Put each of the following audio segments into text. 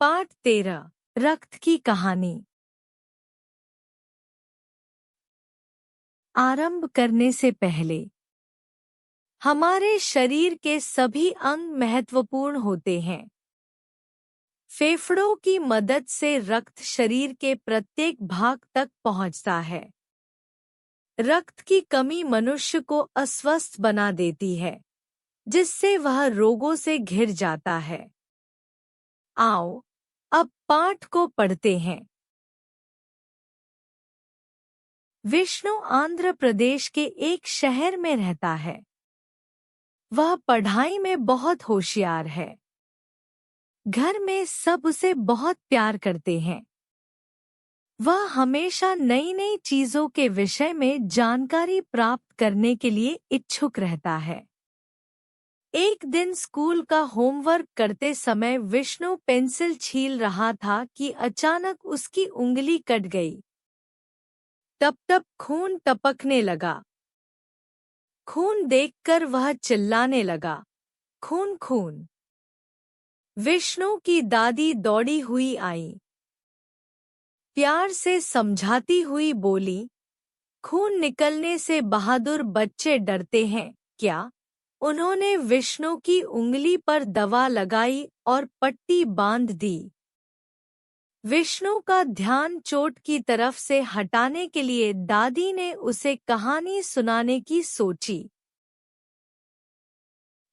पाठ 13 रक्त की कहानी। आरंभ करने से पहले हमारे शरीर के सभी अंग महत्वपूर्ण होते हैं। फेफड़ों की मदद से रक्त शरीर के प्रत्येक भाग तक पहुंचता है। रक्त की कमी मनुष्य को अस्वस्थ बना देती है, जिससे वह रोगों से घिर जाता है। आओ अब पाठ को पढ़ते हैं। विष्णु आंध्र प्रदेश के एक शहर में रहता है। वह पढ़ाई में बहुत होशियार है। घर में सब उसे बहुत प्यार करते हैं। वह हमेशा नई नई चीजों के विषय में जानकारी प्राप्त करने के लिए इच्छुक रहता है। एक दिन स्कूल का होमवर्क करते समय विष्णु पेंसिल छील रहा था कि अचानक उसकी उंगली कट गई। टप टप खून टपकने लगा। खून देखकर वह चिल्लाने लगा, खून खून। विष्णु की दादी दौड़ी हुई आई। प्यार से समझाती हुई बोली, खून निकलने से बहादुर बच्चे डरते हैं क्या? उन्होंने विष्णु की उंगली पर दवा लगाई और पट्टी बांध दी। विष्णु का ध्यान चोट की तरफ से हटाने के लिए दादी ने उसे कहानी सुनाने की सोची।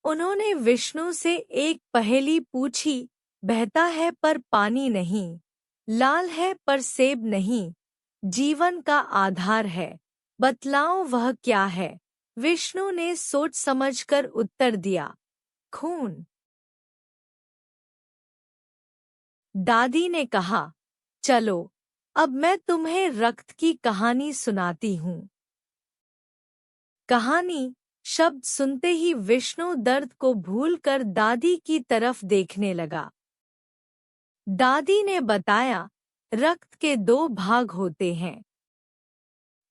उन्होंने विष्णु से एक पहेली पूछी, बहता है पर पानी नहीं, लाल है पर सेब नहीं, जीवन का आधार है, बतलाओ वह क्या है? विष्णु ने सोच समझकर उत्तर दिया, खून। दादी ने कहा, चलो अब मैं तुम्हें रक्त की कहानी सुनाती हूँ। कहानी शब्द सुनते ही विष्णु दर्द को भूलकर दादी की तरफ देखने लगा। दादी ने बताया, रक्त के दो भाग होते हैं।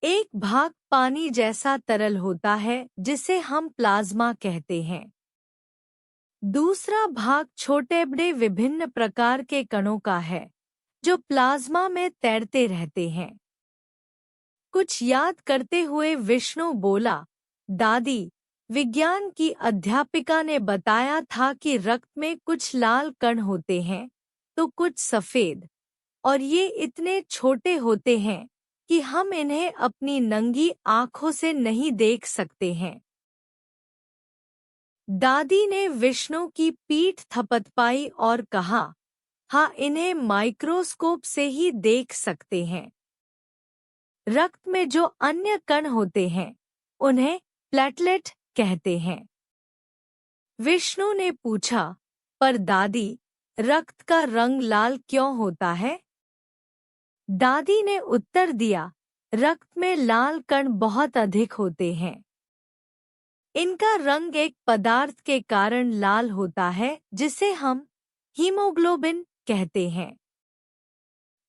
एक भाग पानी जैसा तरल होता है जिसे हम प्लाज्मा कहते हैं। दूसरा भाग छोटे बड़े विभिन्न प्रकार के कणों का है, जो प्लाज्मा में तैरते रहते हैं। कुछ याद करते हुए विष्णु बोला, दादी, विज्ञान की अध्यापिका ने बताया था कि रक्त में कुछ लाल कण होते हैं तो कुछ सफेद, और ये इतने छोटे होते हैं कि हम इन्हें अपनी नंगी आंखों से नहीं देख सकते हैं। दादी ने विष्णु की पीठ थपथपाई और कहा, हाँ, इन्हें माइक्रोस्कोप से ही देख सकते हैं। रक्त में जो अन्य कण होते हैं उन्हें प्लेटलेट कहते हैं। विष्णु ने पूछा, पर दादी, रक्त का रंग लाल क्यों होता है? दादी ने उत्तर दिया, रक्त में लाल कण बहुत अधिक होते हैं। इनका रंग एक पदार्थ के कारण लाल होता है जिसे हम हीमोग्लोबिन कहते हैं।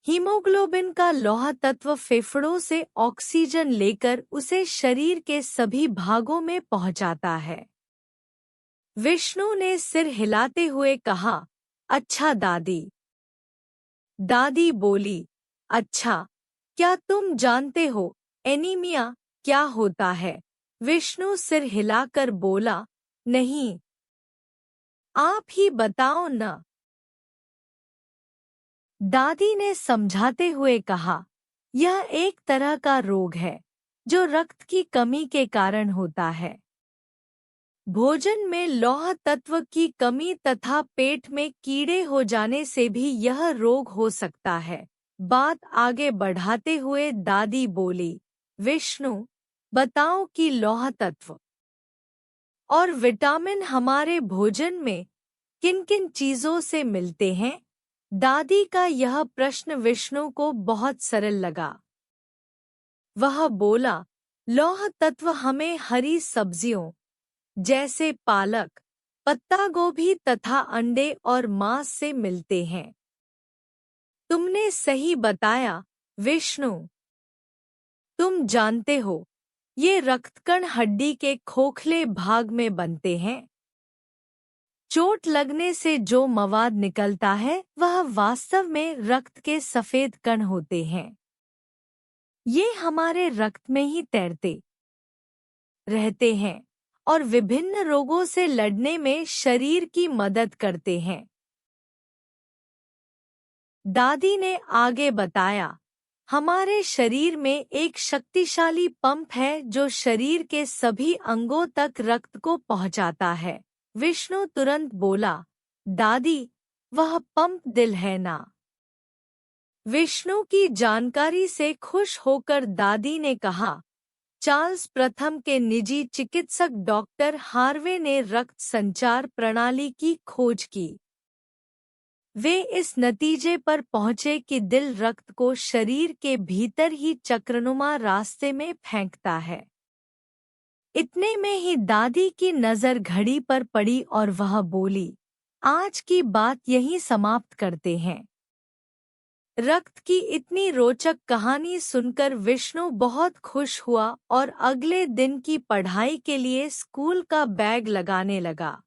हीमोग्लोबिन का लौह तत्व फेफड़ों से ऑक्सीजन लेकर उसे शरीर के सभी भागों में पहुंचाता है। विष्णु ने सिर हिलाते हुए कहा, अच्छा दादी। दादी बोली, अच्छा, क्या तुम जानते हो एनीमिया क्या होता है? विष्णु सिर हिलाकर बोला, नहीं। आप ही बताओ न। दादी ने समझाते हुए कहा, यह एक तरह का रोग है जो रक्त की कमी के कारण होता है। भोजन में लौह तत्व की कमी तथा पेट में कीड़े हो जाने से भी यह रोग हो सकता है। बात आगे बढ़ाते हुए दादी बोली, विष्णु, बताओ कि लौह तत्व और विटामिन हमारे भोजन में किन किन चीजों से मिलते हैं? दादी का यह प्रश्न विष्णु को बहुत सरल लगा। वह बोला, लौह तत्व हमें हरी सब्जियों जैसे पालक, पत्ता गोभी तथा अंडे और मांस से मिलते हैं। तुमने सही बताया विष्णु। तुम जानते हो, ये रक्तकण हड्डी के खोखले भाग में बनते हैं। चोट लगने से जो मवाद निकलता है वह वास्तव में रक्त के सफेद कण होते हैं। ये हमारे रक्त में ही तैरते रहते हैं और विभिन्न रोगों से लड़ने में शरीर की मदद करते हैं। दादी ने आगे बताया, हमारे शरीर में एक शक्तिशाली पंप है जो शरीर के सभी अंगों तक रक्त को पहुंचाता है। विष्णु तुरंत बोला, दादी, वह पंप दिल है ना? विष्णु की जानकारी से खुश होकर दादी ने कहा, चार्ल्स प्रथम के निजी चिकित्सक डॉक्टर हार्वे ने रक्त संचार प्रणाली की खोज की। वे इस नतीजे पर पहुंचे कि दिल रक्त को शरीर के भीतर ही चक्रनुमा रास्ते में फेंकता है। इतने में ही दादी की नज़र घड़ी पर पड़ी और वह बोली, आज की बात यहीं समाप्त करते हैं। रक्त की इतनी रोचक कहानी सुनकर विष्णु बहुत खुश हुआ और अगले दिन की पढ़ाई के लिए स्कूल का बैग लगाने लगा।